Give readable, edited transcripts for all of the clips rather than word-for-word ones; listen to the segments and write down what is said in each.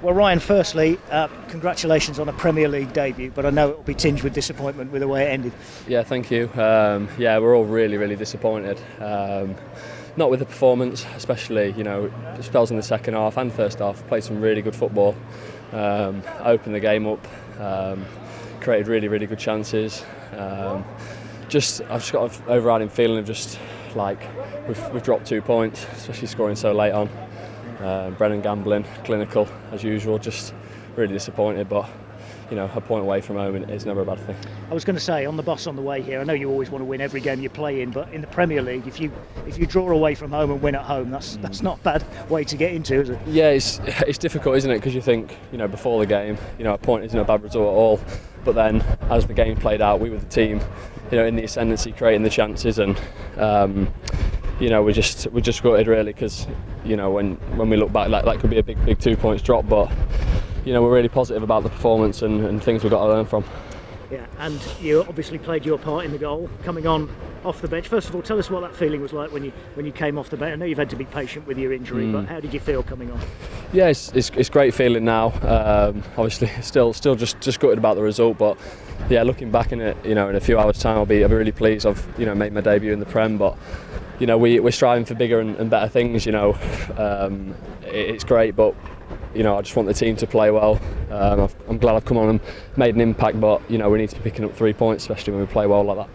Well, Ryan, firstly, congratulations on a Premier League debut, but I know it will be tinged with disappointment with the way it ended. Yeah, thank you. We're all really disappointed. Not with the performance, especially, spells in the second half and first half. Played some really good football, opened the game up, created really good chances. I've just got an overriding feeling of just like we've dropped 2 points, especially scoring so late on. Brennan gambling, clinical as usual, just really disappointed, but a point away from home is never a bad thing. I was going to say, on the bus on the way here, I know you always want to win every game you play in, but in the Premier League, if you draw away from home and win at home, that's not a bad way to get into, is it? Yeah, it's difficult, isn't it? Because you think, before the game, a point isn't a bad result at all, but then as the game played out, we were the team, in the ascendancy, creating the chances, and we're just gutted really, because when we look back, that could be a big 2 points drop, but we're really positive about the performance and things we've got to learn from. Yeah, and you obviously played your part in the goal, coming on off the bench. First of all, tell us what that feeling was like when you came off the bench. I know you've had to be patient with your injury, but how did you feel coming on? Yeah, it's great feeling now. Obviously, still just gutted about the result, but yeah, looking back in it, in a few hours' time, I'll be really pleased. I've made my debut in the Prem, but we're striving for bigger and better things. It's great, but I just want the team to play well. I'm glad I've come on and made an impact, but we need to be picking up 3 points, especially when we play well like that.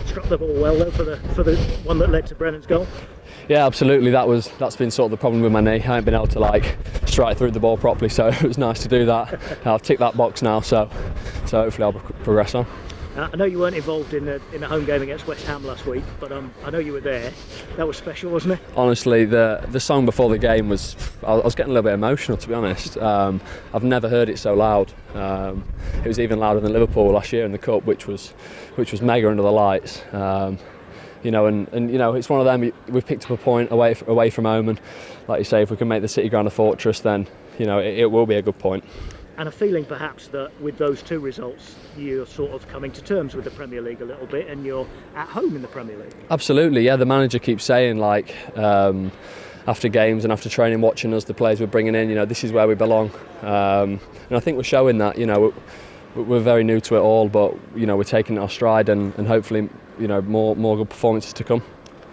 Struck the ball well though for the one that led to Brennan's goal. Yeah, absolutely. That's been sort of the problem with my knee. I haven't been able to strike through the ball properly, so it was nice to do that. I've ticked that box now, so hopefully I'll progress on. I know you weren't involved in a home game against West Ham last week, but I know you were there. That was special, wasn't it? Honestly, the song before the game was... I was getting a little bit emotional, to be honest. I've never heard it so loud. It was even louder than Liverpool last year in the Cup, which was mega under the lights. And it's one of them. We've picked up a point away from home, and like you say, if we can make the City Ground a fortress, then it will be a good point. And a feeling perhaps that with those two results you're sort of coming to terms with the Premier League a little bit, and you're at home in the Premier League. Absolutely, yeah. The manager keeps saying after games and after training, watching us, the players we're bringing in, this is where we belong. And I think we're showing that. We're very new to it all, but we're taking it our stride, and hopefully more good performances to come.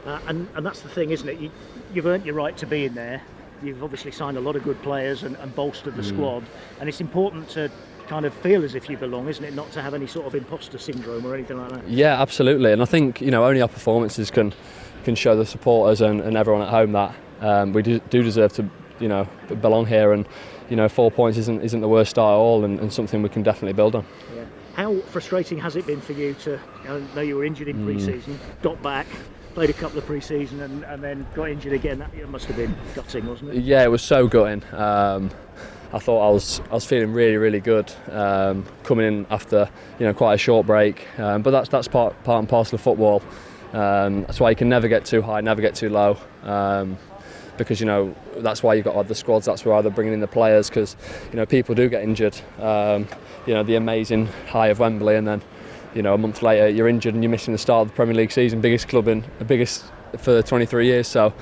And that's the thing, isn't it? You've earned your right to be in there. You've obviously signed a lot of good players and bolstered the squad, and it's important to kind of feel as if you belong, isn't it? Not to have any sort of imposter syndrome or anything like that. Yeah, absolutely. And I think only our performances can show the supporters and everyone at home that we do deserve to belong here, and 4 points isn't the worst start at all, and something we can definitely build on. Yeah. How frustrating has it been for you to? I know you were injured in pre-season, got back, played a couple of pre-season and then got injured again. That must have been gutting, wasn't it? Yeah, it was so gutting. I thought I was feeling really good coming in after quite a short break. But that's part and parcel of football. That's why you can never get too high, never get too low. Because that's why you've got the squads. That's why they're bringing in the players, because people do get injured. The amazing high of Wembley, and then a month later you're injured and you're missing the start of the Premier League season, biggest for 23 years. So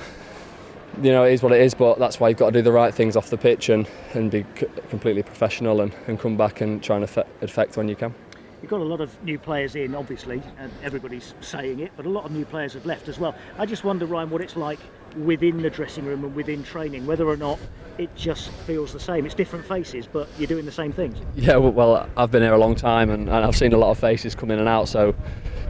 it is what it is, but that's why you've got to do the right things off the pitch and be completely professional and come back and try and affect when you can. You've got a lot of new players in, obviously, and everybody's saying it, but a lot of new players have left as well. I just wonder, Ryan, what it's like within the dressing room and within training, whether or not it just feels the same. It's different faces, but you're doing the same things. Yeah, well, I've been here a long time, and I've seen a lot of faces come in and out, so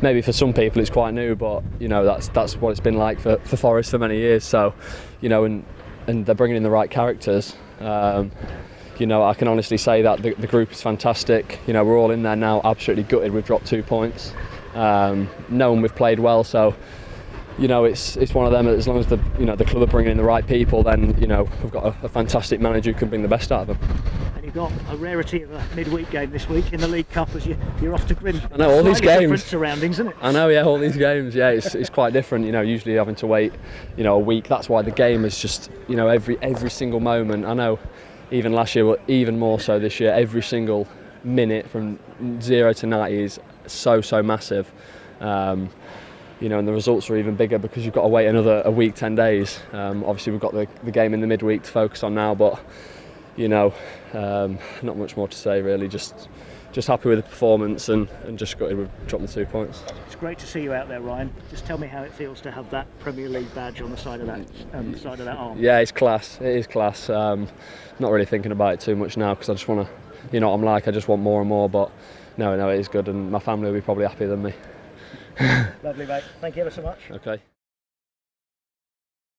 maybe for some people it's quite new, but that's what it's been like for Forest for many years. So, and they're bringing in the right characters. I can honestly say that the group is fantastic. We're all in there now, absolutely gutted. We've dropped 2 points. Knowing we've played well, so it's one of them. As long as the club are bringing in the right people, then we've got a fantastic manager who can bring the best out of them. And you've got a rarity of a midweek game this week in the League Cup as you're off to Grim. I know all these games. Different surroundings, isn't it? I know, yeah, all these games. Yeah, it's quite different. Usually having to wait, a week. That's why the game is just every single moment. I know. Even last year, but even more so this year, every single minute from 0 to 90 is so massive. And the results are even bigger because you've got to wait a week, 10 days. Obviously, we've got the game in the midweek to focus on now, but not much more to say really. Just happy with the performance and just got to drop the 2 points. It's great to see you out there, Ryan. Just tell me how it feels to have that Premier League badge on the side of that arm. Yeah, it's class. It is class. Not really thinking about it too much now because I just want to, you know what I'm like. I just want more and more. But no, it is good, and my family will be probably happier than me. Lovely, mate. Thank you ever so much. Okay.